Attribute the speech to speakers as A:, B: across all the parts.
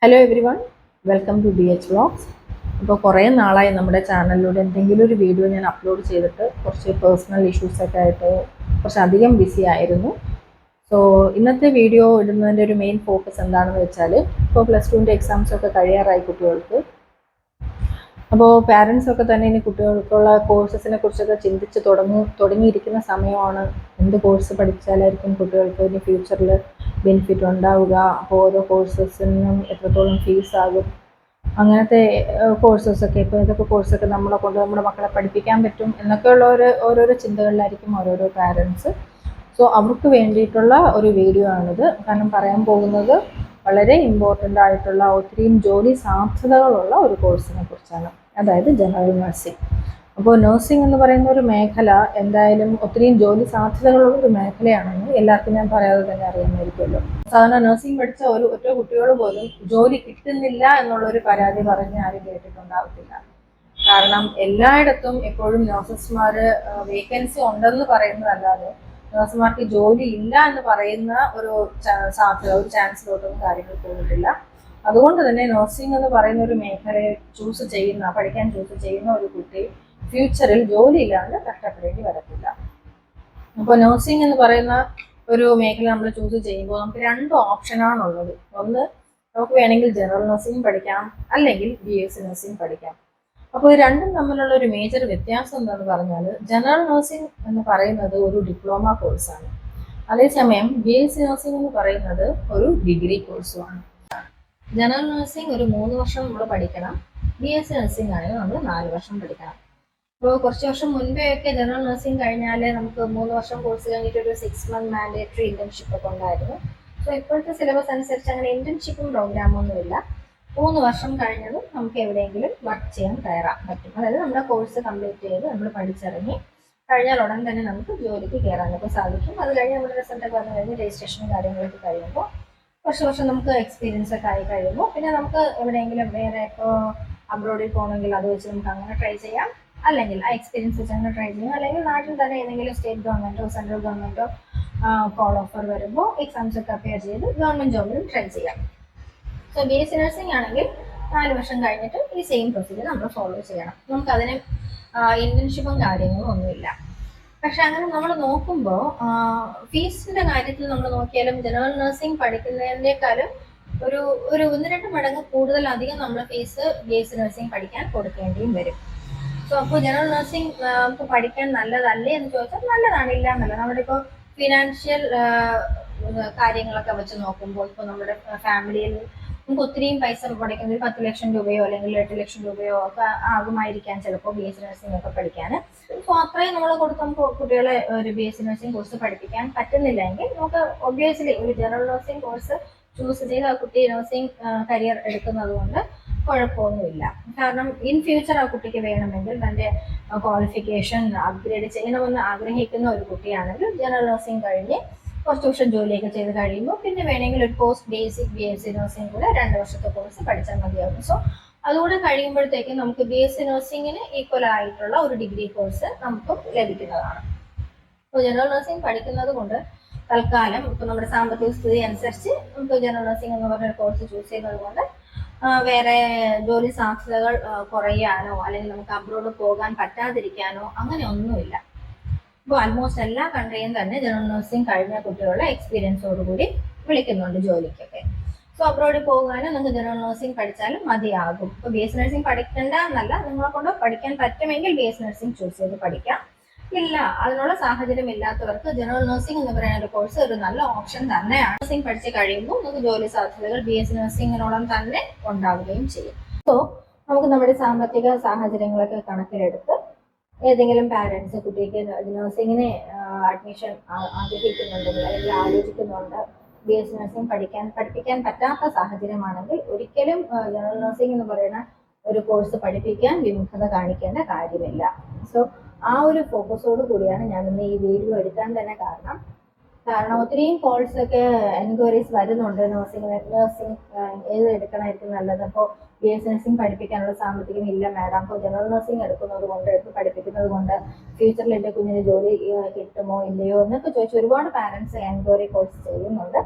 A: Hello everyone, welcome to DH vlogs. അപ്പോൾ കുറേ നാളായി നമ്മുടെ ചാനലിലൂടെ എന്തെങ്കിലും ഒരു വീഡിയോ ഞാൻ അപ്ലോഡ് ചെയ്തിട്ട് കുറച്ച് പേഴ്സണൽ ഇഷ്യൂസൊക്കെ ആയിട്ട് കുറച്ചധികം ബിസി ആയിരുന്നു. സോ ഇന്നത്തെ വീഡിയോ ഇടുന്നതിൻ്റെ ഒരു മെയിൻ ഫോക്കസ് എന്താണെന്ന് വെച്ചാൽ, ഇപ്പോൾ +2 എക്സാംസൊക്കെ കഴിയാറായി കുട്ടികൾക്ക്. അപ്പോൾ പാരൻസൊക്കെ തന്നെ ഇനി കുട്ടികൾക്കുള്ള കോഴ്സസിനെ കുറിച്ചൊക്കെ ചിന്തിച്ച് തുടങ്ങിയിരിക്കുന്ന സമയമാണ്. എന്ത് കോഴ്സ് പഠിച്ചാലായിരിക്കും കുട്ടികൾക്ക് ഇനി ഫ്യൂച്ചറിൽ ബെനിഫിറ്റ് ഉണ്ടാവുക, അപ്പോൾ ഓരോ കോഴ്സസിനും എത്രത്തോളം ഫീസാകും, അങ്ങനത്തെ കോഴ്സസൊക്കെ, ഇപ്പോൾ ഏതൊക്കെ കോഴ്സൊക്കെ നമ്മുടെ മക്കളെ പഠിപ്പിക്കാൻ പറ്റും എന്നൊക്കെയുള്ള ഓരോരോ ചിന്തകളിലായിരിക്കും ഓരോരോ പാരൻസ്. സോ അവർക്ക് വേണ്ടിയിട്ടുള്ള ഒരു വീഡിയോ ആണിത്. കാരണം പറയാൻ പോകുന്നത് വളരെ ഇമ്പോർട്ടൻ്റ് ആയിട്ടുള്ള ഒത്തിരിയും ജോലി സാധ്യതകളുള്ള ഒരു കോഴ്സിനെ കുറിച്ചാണ്, അതായത് ജനറൽ നഴ്സിംഗ്. അപ്പോൾ നഴ്സിംഗ് എന്ന് പറയുന്ന ഒരു മേഖല എന്തായാലും ഒത്തിരിയും ജോലി സാധ്യതകളുള്ള ഒരു മേഖലയാണെന്ന് എല്ലാവർക്കും ഞാൻ പറയാതെ തന്നെ അറിയാമായിരിക്കുമല്ലോ. സാധാരണ നഴ്സിംഗ് പഠിച്ച ഒറ്റ കുട്ടികൾ പോലും ജോലി കിട്ടുന്നില്ല എന്നുള്ളൊരു പരാതി പറഞ്ഞ് ആരും കേട്ടിട്ടുണ്ടാവത്തില്ല. കാരണം എല്ലായിടത്തും എപ്പോഴും നഴ്സസ്മാർ വേക്കൻസി ഉണ്ടെന്ന് പറയുന്നതല്ലാതെ നഴ്സുമാർക്ക് ജോലി ഇല്ല എന്ന് പറയുന്ന ഒരു സാധ്യത, ഒരു ചാൻസിലോട്ടൊന്നും കാര്യങ്ങൾ പോയിട്ടില്ല. അതുകൊണ്ട് തന്നെ നഴ്സിംഗ് എന്ന് പറയുന്ന ഒരു മേഖലയെ പഠിക്കാൻ ചൂസ് ചെയ്യുന്ന ഒരു കുട്ടി ഫ്യൂച്ചറിൽ ജോലി ഇല്ലാണ്ട് കഷ്ടപ്പെടേണ്ടി വരത്തില്ല. അപ്പോൾ നഴ്സിംഗ് എന്ന് പറയുന്ന ഒരു മേഖല നമ്മൾ ചൂസ് ചെയ്യുമ്പോൾ നമുക്ക് 2 ഓപ്ഷനാണുള്ളത്. ഒന്ന്, നമുക്ക് വേണമെങ്കിൽ ജനറൽ നഴ്സിംഗ് പഠിക്കാം, അല്ലെങ്കിൽ BSc നഴ്സിംഗ് പഠിക്കാം. അപ്പോൾ രണ്ടും തമ്മിലുള്ള ഒരു മേജർ വ്യത്യാസം എന്താണെന്ന് പറഞ്ഞാൽ, ജനറൽ നഴ്സിംഗ് എന്ന് പറയുന്നത് ഒരു ഡിപ്ലോമ കോഴ്സാണ്, അതേസമയം BSc നഴ്സിംഗ് എന്ന് പറയുന്നത് ഒരു ഡിഗ്രി കോഴ്സുമാണ്. ജനറൽ നഴ്സിംഗ് ഒരു 3 വർഷം നമ്മൾ പഠിക്കണം, BSc നഴ്സിംഗ് ആണെങ്കിൽ നമ്മൾ 4 വർഷം പഠിക്കണം. അപ്പോൾ കുറച്ച് വർഷം മുൻപേ ഒക്കെ ജനറൽ നഴ്സിംഗ് കഴിഞ്ഞാൽ നമുക്ക് 3 വർഷം കോഴ്സ് കഴിഞ്ഞിട്ട് ഒരു 6 മന്ത് മാൻഡേറ്ററി ഇന്റേൺഷിപ്പ് ഒക്കെ ഉണ്ടായിരുന്നു. സോ ഇപ്പോഴത്തെ സിലബസ് അനുസരിച്ച് അങ്ങനെ ഇന്റേൺഷിപ്പും പ്രോഗ്രാമൊന്നുമില്ല. 3 വർഷം കഴിഞ്ഞതും നമുക്ക് എവിടെയെങ്കിലും വർക്ക് ചെയ്യാൻ കയറാൻ പറ്റും. അതായത് നമ്മുടെ കോഴ്സ് കംപ്ലീറ്റ് ചെയ്ത് നമ്മൾ പഠിച്ചിറങ്ങി കഴിഞ്ഞാൽ ഉടൻ തന്നെ നമുക്ക് ജോലിക്ക് കയറാനൊക്കെ സാധിക്കും. അത് കഴിഞ്ഞ് നമ്മുടെ റിസൾട്ടൊക്കെ വന്നു കഴിഞ്ഞ് രജിസ്ട്രേഷനും കാര്യങ്ങളൊക്കെ കഴിയുമ്പോൾ കുറച്ച് വർഷം നമുക്ക് എക്സ്പീരിയൻസ് ഒക്കെ ആയി കഴിയുമ്പോൾ പിന്നെ നമുക്ക് എവിടെയെങ്കിലും വേറെ ഇപ്പോൾ അബ്രോഡിൽ പോകണമെങ്കിൽ അത് വെച്ച് നമുക്ക് അങ്ങനെ ട്രൈ ചെയ്യാം, അല്ലെങ്കിൽ ആ എക്സ്പീരിയൻസ് വെച്ച് അങ്ങനെ ട്രൈ ചെയ്യാം, അല്ലെങ്കിൽ നാട്ടിൽ തന്നെ ഏതെങ്കിലും സ്റ്റേറ്റ് ഗവൺമെൻറ്റോ സെൻട്രൽ ഗവൺമെൻറ്റോ കോൾ ഓഫർ വരുമ്പോൾ എക്സാംസ് ഒക്കെ അപ്പിയർ ചെയ്ത് ഗവൺമെൻറ് ജോബിലും ട്രൈ ചെയ്യാം. സോ BSc നഴ്സിംഗ് ആണെങ്കിൽ 4 വർഷം കഴിഞ്ഞിട്ട് ഈ സെയിം പ്രൊസീജിയർ നമ്മൾ ഫോളോ ചെയ്യണം. നമുക്കതിന് ഇന്റേൺഷിപ്പും കാര്യങ്ങളും ഒന്നുമില്ല. പക്ഷെ അങ്ങനെ നമ്മൾ നോക്കുമ്പോൾ ഫീസിന്റെ കാര്യത്തിൽ നമ്മൾ നോക്കിയാലും ജനറൽ നഴ്സിംഗ് പഠിക്കുന്നതിനേക്കാളും ഒരു 1-2 മടങ്ങ് കൂടുതലധികം നമ്മൾ ഫീസ് BSc നഴ്സിംഗ് പഠിക്കാൻ കൊടുക്കേണ്ടിയും വരും. സോ അപ്പോൾ ജനറൽ നഴ്സിംഗ് നമുക്ക് പഠിക്കാൻ നല്ലതല്ലേ എന്ന് ചോദിച്ചാൽ നല്ലതാണ്, ഇല്ല എന്നല്ല. നമ്മുടെ ഇപ്പോൾ ഫിനാൻഷ്യൽ കാര്യങ്ങളൊക്കെ വെച്ച് നോക്കുമ്പോൾ ഇപ്പോൾ നമ്മുടെ ഫാമിലിയിൽ നമുക്ക് ഒത്തിരിയും പൈസ പഠിക്കുന്നത് ഒരു 10 ലക്ഷം രൂപയോ അല്ലെങ്കിൽ 8 ലക്ഷം രൂപയോ ഒക്കെ ആകുമായിരിക്കാം ചിലപ്പോൾ BSc നഴ്സിംഗ് ഒക്കെ പഠിക്കാൻ. സോ അത്രയും നമ്മൾ കൊടുത്ത് നമുക്ക് കുട്ടികളെ ഒരു BSc നഴ്സിംഗ് കോഴ്സ് പഠിപ്പിക്കാൻ പറ്റുന്നില്ലെങ്കിൽ നമുക്ക് ഒബ്വിയസ്ലി ഒരു ജനറൽ നഴ്സിംഗ് കോഴ്സ് ചൂസ് ചെയ്ത് ആ കുട്ടി നഴ്സിംഗ് കരിയർ എടുക്കുന്നത് കൊണ്ട് കുഴപ്പമൊന്നുമില്ല. കാരണം ഇൻ ഫ്യൂച്ചർ ആ കുട്ടിക്ക് വേണമെങ്കിൽ തൻ്റെ ക്വാളിഫിക്കേഷൻ അപ്ഗ്രേഡ് ചെയ്യണമെന്ന് ആഗ്രഹിക്കുന്ന ഒരു കുട്ടിയാണെങ്കിൽ ജനറൽ നഴ്സിംഗ് കഴിഞ്ഞ് കുറച്ച് വർഷം ജോലിയൊക്കെ ചെയ്ത് കഴിയുമ്പോൾ പിന്നെ വേണമെങ്കിൽ ഒരു പോസ്റ്റ് ബേസിക് BSc നഴ്സിംഗ് കൂടെ 2 വർഷത്തെ കോഴ്സ് പഠിച്ചാൽ മതിയാകും. സോ അതുകൂടെ കഴിയുമ്പോഴത്തേക്കും നമുക്ക് BSc നഴ്സിംഗിന് ഈക്വൽ ആയിട്ടുള്ള ഒരു ഡിഗ്രി കോഴ്സ് നമുക്ക് ലഭിക്കുന്നതാണ്. അപ്പോൾ ജനറൽ നഴ്സിംഗ് പഠിക്കുന്നത് കൊണ്ട് തൽക്കാലം ഇപ്പോൾ നമ്മുടെ സാമ്പത്തിക സ്ഥിതി അനുസരിച്ച് നമുക്ക് ജനറൽ നഴ്സിംഗ് എന്ന് പറഞ്ഞൊരു കോഴ്സ് ചൂസ് ചെയ്യുന്നത് കൊണ്ട് വേറെ ജോലി സാധ്യതകൾ കുറയാനോ അല്ലെങ്കിൽ നമുക്ക് അബ്രോഡ് പോകാൻ പറ്റാതിരിക്കാനോ അങ്ങനെ ഒന്നുമില്ല. ഇപ്പോൾ ആൽമോസ്റ്റ് എല്ലാ കൺട്രിയും തന്നെ ജനറൽ നഴ്സിംഗ് കഴിഞ്ഞ കുട്ടികളെ എക്സ്പീരിയൻസോടുകൂടി വിളിക്കുന്നുണ്ട് ജോലിക്കൊക്കെ. സോ അബ്രോഡിൽ പോകാനും നമുക്ക് ജനറൽ നഴ്സിംഗ് പഠിച്ചാലും മതിയാകും. ഇപ്പോൾ BSc നഴ്സിംഗ് പഠിക്കേണ്ട എന്നല്ല, നിങ്ങളെ കൊണ്ട് പഠിക്കാൻ പറ്റുമെങ്കിൽ BSc നഴ്സിംഗ് ചൂസ് ചെയ്ത് പഠിക്കാം. ഇല്ല, അതിനുള്ള സാഹചര്യം ഇല്ലാത്തവർക്ക് ജനറൽ നഴ്സിംഗ് എന്ന് പറയുന്ന ഒരു കോഴ്സ് ഒരു നല്ല ഓപ്ഷൻ തന്നെയാണ്. നഴ്സിംഗ് പഠിച്ച് കഴിയുമ്പോൾ നമുക്ക് ജോലി സാധ്യതകൾ BSc നഴ്സിംഗിനോളം തന്നെ ഉണ്ടാവുകയും ചെയ്യും. സോ നമുക്ക് നമ്മുടെ സാമ്പത്തിക സാഹചര്യങ്ങളൊക്കെ കണക്കിലെടുത്ത് ഏതെങ്കിലും പാരൻസ് കുട്ടിക്ക് നഴ്സിംഗിന് അഡ്മിഷൻ ആഗ്രഹിക്കുന്നുണ്ടെങ്കിൽ അല്ലെങ്കിൽ ആലോചിക്കുന്നുണ്ട്, BSc നഴ്സിംഗ് പഠിപ്പിക്കാൻ പറ്റാത്ത സാഹചര്യമാണെങ്കിൽ ഒരിക്കലും ജനറൽ നഴ്സിംഗ് എന്ന് പറയുന്ന ഒരു കോഴ്സ് പഠിപ്പിക്കാൻ വിമുഖത കാണിക്കേണ്ട കാര്യമില്ല. സോ ആ ഒരു ഫോക്കസോട് കൂടിയാണ് ഞാൻ ഇന്ന് ഈ വീഡിയോ എടുക്കാൻ തന്നെ കാരണം ഒത്തിരിയും കോഴ്സൊക്കെ എൻക്വയറീസ് വരുന്നുണ്ട്. നഴ്സിംഗ് ഏത് എടുക്കണമായിരിക്കും നല്ലത്, അപ്പോൾ BSc നഴ്സിംഗ് പഠിപ്പിക്കാനുള്ള സാമ്പത്തികം ഇല്ല മാഡം, അപ്പോൾ ജനറൽ നഴ്സിംഗ് എടുത്ത് പഠിപ്പിക്കുന്നത് കൊണ്ട് ഫ്യൂച്ചറിൽ എൻ്റെ കുഞ്ഞിന് ജോലി കിട്ടുമോ ഇല്ലയോ എന്നൊക്കെ ചോദിച്ച് ഒരുപാട് പാരൻസ് എൻക്വയറി കോഴ്സ് ചെയ്യുന്നുണ്ട്.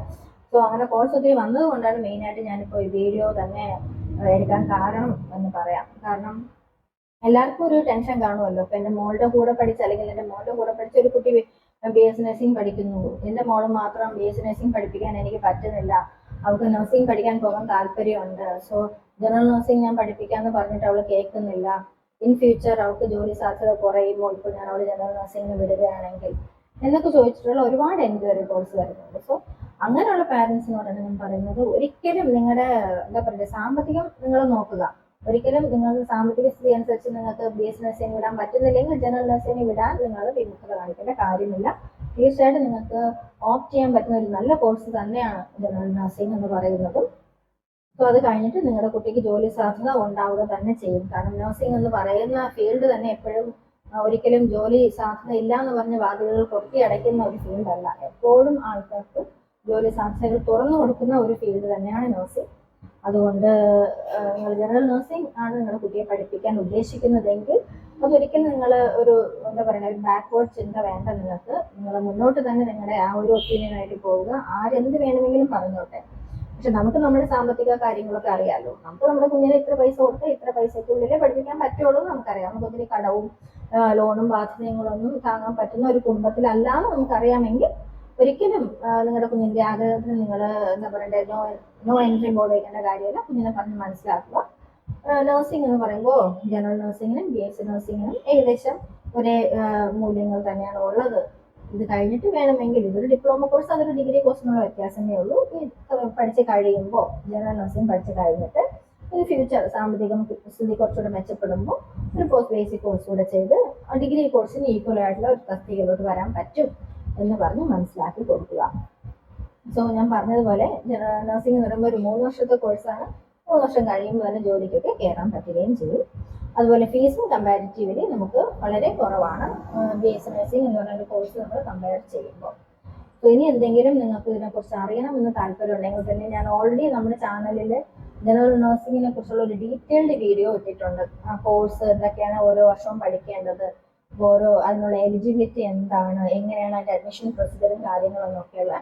A: സോ അങ്ങനെ കോഴ്സ് ഒത്തിരി വന്നത് കൊണ്ടാണ് മെയിനായിട്ട് ഞാനിപ്പോൾ ഈ വീഡിയോ തന്നെ എടുക്കാൻ കാരണം എന്ന് പറയാം. കാരണം എല്ലാവർക്കും ഒരു ടെൻഷൻ കാണുമല്ലോ. ഇപ്പം എൻ്റെ മോളുടെ കൂടെ പഠിച്ച, അല്ലെങ്കിൽ എൻ്റെ മോളുടെ കൂടെ പഠിച്ച ഒരു കുട്ടി BS നഴ്സിംഗ് പഠിക്കുന്നു, എൻ്റെ മോള് മാത്രം BS നഴ്സിംഗ് പഠിപ്പിക്കാൻ എനിക്ക് പറ്റുന്നില്ല, അവൾക്ക് നഴ്സിംഗ് പഠിക്കാൻ പോകാൻ താല്പര്യമുണ്ട്, സോ ജനറൽ നഴ്സിംഗ് ഞാൻ പഠിപ്പിക്കാമെന്ന് പറഞ്ഞിട്ട് അവൾ കേൾക്കുന്നില്ല, ഇൻ ഫ്യൂച്ചർ അവൾക്ക് ജോലി സാധ്യത കുറയുമ്പോൾ ഇപ്പോൾ ഞാൻ അവൾ ജനറൽ നഴ്സിംഗിന് വിടുകയാണെങ്കിൽ എന്നൊക്കെ ചോദിച്ചിട്ടുള്ള ഒരുപാട് എൻക്വയറി കോൾസ് വരുന്നുണ്ട്. സോ അങ്ങനെയുള്ള പാരൻസിനോടാണ് ഞാൻ പറയുന്നത്, ഒരിക്കലും നിങ്ങളുടെ എന്താ പറയുക സാമ്പത്തികം നിങ്ങൾ നോക്കുക. ഒരിക്കലും നിങ്ങളുടെ സാമ്പത്തിക സ്ഥിതി അനുസരിച്ച് നിങ്ങൾക്ക് BS നഴ്സിംഗ് വിടാൻ പറ്റുന്നില്ലെങ്കിൽ ജനറൽ നഴ്സിംഗ് വിടാൻ നിങ്ങൾ വിമുഖത കാണിക്കേണ്ട കാര്യമില്ല. തീർച്ചയായിട്ടും നിങ്ങൾക്ക് ഓപ്റ്റ് ചെയ്യാൻ പറ്റുന്ന ഒരു നല്ല കോഴ്സ് തന്നെയാണ് ജനറൽ നഴ്സിംഗ് എന്ന് പറയുന്നത്. സോ അത് കഴിഞ്ഞിട്ട് നിങ്ങളുടെ കുട്ടിക്ക് ജോലി സാധ്യത ഉണ്ടാവുക തന്നെ ചെയ്യും. കാരണം നഴ്സിംഗ് എന്ന് പറയുന്ന ഫീൽഡ് തന്നെ എപ്പോഴും ഒരിക്കലും ജോലി സാധ്യത ഇല്ല എന്ന് പറഞ്ഞ വാതിലുകൾ കൊത്തി അടയ്ക്കുന്ന ഒരു ഫീൽഡല്ല. എപ്പോഴും ആൾക്കാർക്ക് ജോലി സാധ്യതകൾ തുറന്നു കൊടുക്കുന്ന ഒരു ഫീൽഡ് തന്നെയാണ് നഴ്സിംഗ്. അതുകൊണ്ട് നിങ്ങൾ ജനറൽ നഴ്സിംഗ് ആണ് നിങ്ങളുടെ കുട്ടിയെ പഠിപ്പിക്കാൻ ഉദ്ദേശിക്കുന്നതെങ്കിൽ അതൊരിക്കലും നിങ്ങൾ ഒരു എന്താ പറയുക ഒരു ബാക്ക്വേർഡ് ചിന്ത വേണ്ട. നിങ്ങൾ മുന്നോട്ട് തന്നെ നിങ്ങളുടെ ആ ഒരു ഒപ്പീനിയനായിട്ട് പോവുക. ആരെന്ത് വേണമെങ്കിലും പറഞ്ഞോട്ടെ, പക്ഷെ നമുക്ക് നമ്മുടെ സാമ്പത്തിക കാര്യങ്ങളൊക്കെ അറിയാമല്ലോ. നമുക്ക് നമ്മുടെ കുഞ്ഞിനെ ഇത്ര പൈസ കൊടുത്ത് ഇത്ര പൈസയ്ക്കുള്ളിലേ പഠിപ്പിക്കാൻ പറ്റുള്ളൂ എന്ന് നമുക്കറിയാം. നമുക്ക് ഒത്തിരി കടവും ലോണും ബാധ്യതകളൊന്നും താങ്ങാൻ പറ്റുന്ന ഒരു കുടുംബത്തിലല്ലാന്ന് നമുക്കറിയാമെങ്കിൽ ഒരിക്കലും നിങ്ങളുടെ കുഞ്ഞിൻ്റെ ആഗ്രഹത്തിന് നിങ്ങൾ എന്താ പറയണ്ടേ നോ എൻട്രി ബോർഡ് വയ്ക്കേണ്ട കാര്യമില്ല. കുഞ്ഞിനെ പറഞ്ഞ് മനസ്സിലാക്കുക. നഴ്സിംഗ് എന്ന് പറയുമ്പോൾ ജനറൽ നഴ്സിങ്ങിനും BS നഴ്സിങ്ങിനും ഏകദേശം ഒരേ മൂല്യങ്ങൾ തന്നെയാണ് ഉള്ളത്. ഇത് കഴിഞ്ഞിട്ട് വേണമെങ്കിൽ ഇതൊരു ഡിപ്ലോമ കോഴ്സ്, അതൊരു ഡിഗ്രി കോഴ്സിനുള്ള വ്യത്യാസമേ ഉള്ളൂ. പഠിച്ച് കഴിയുമ്പോൾ ജനറൽ നഴ്സിംഗ് പഠിച്ച് കഴിഞ്ഞിട്ട് ഒരു ഫ്യൂച്ചർ സാമ്പത്തികം സ്ഥിതി കുറച്ചുകൂടെ മെച്ചപ്പെടുമ്പോൾ ഒരു പോസ്റ്റ് ബേസിക് കോഴ്സ് കൂടെ ചെയ്ത് ഡിഗ്രി കോഴ്സിന് ഈക്വൽ ആയിട്ടുള്ള ഒരു തസ്തികയിലോട്ട് വരാൻ പറ്റും എന്ന് പറഞ്ഞ് മനസ്സിലാക്കി കൊടുക്കുക. സോ ഞാൻ പറഞ്ഞതുപോലെ ജനറൽ നഴ്സിംഗ് എന്ന് പറയുമ്പോൾ ഒരു 3 വർഷത്തെ കോഴ്സാണ്. 3 വർഷം കഴിയുമ്പോൾ തന്നെ ജോലിക്കൊക്കെ കയറാൻ പറ്റുകയും ചെയ്യും. അതുപോലെ ഫീസും കമ്പാരിറ്റീവ്ലി നമുക്ക് വളരെ കുറവാണ് BS നഴ്സിംഗ് എന്ന് പറയുന്ന കോഴ്സ് നമ്മൾ കമ്പയർ ചെയ്യുമ്പോൾ. സോ ഇനി എന്തെങ്കിലും നിങ്ങൾക്ക് ഇതിനെക്കുറിച്ച് അറിയണമെന്ന് താല്പര്യം ഉണ്ടെങ്കിൽ തന്നെ ഞാൻ ഓൾറെഡി നമ്മുടെ ചാനലിൽ ജനറൽ നഴ്സിംഗിനെ കുറിച്ചുള്ള ഒരു ഡീറ്റെയിൽഡ് വീഡിയോ ഇട്ടിട്ടുണ്ട്. ആ കോഴ്സ് എന്തൊക്കെയാണ് ഓരോ വർഷവും പഠിക്കേണ്ടത്, അതിനുള്ള എലിജിബിലിറ്റി എന്താണ്, എങ്ങനെയാണ് അതിൻ്റെ അഡ്മിഷൻ പ്രൊസീജിയറും കാര്യങ്ങളൊക്കെയുള്ള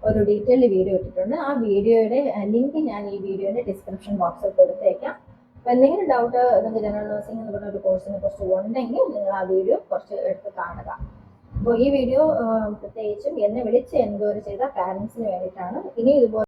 A: ഒരു ഡീറ്റെയിൽഡ് വീഡിയോ ഇട്ടിട്ടുണ്ട്. ആ വീഡിയോയുടെ ലിങ്ക് ഞാൻ ഈ വീഡിയോയുടെ ഡിസ്ക്രിപ്ഷൻ ബോക്സിൽ കൊടുത്തേക്കാം. അപ്പോൾ എന്തെങ്കിലും ഡൗട്ട് നിങ്ങൾക്ക് ജനറൽ നഴ്സിംഗ് എന്ന് പറഞ്ഞ ഒരു കോഴ്സിനെ കുറിച്ച് ഉണ്ടെങ്കിൽ നിങ്ങൾ ആ വീഡിയോ കുറച്ച് എടുത്ത് കാണുക. അപ്പോൾ ഈ വീഡിയോ പ്രത്യേകിച്ചും എന്നെ വിളിച്ച് എൻക്വയറി ചെയ്ത പാരൻസിന് വേണ്ടിയിട്ടാണ്. ഇനി ഇതുപോലെ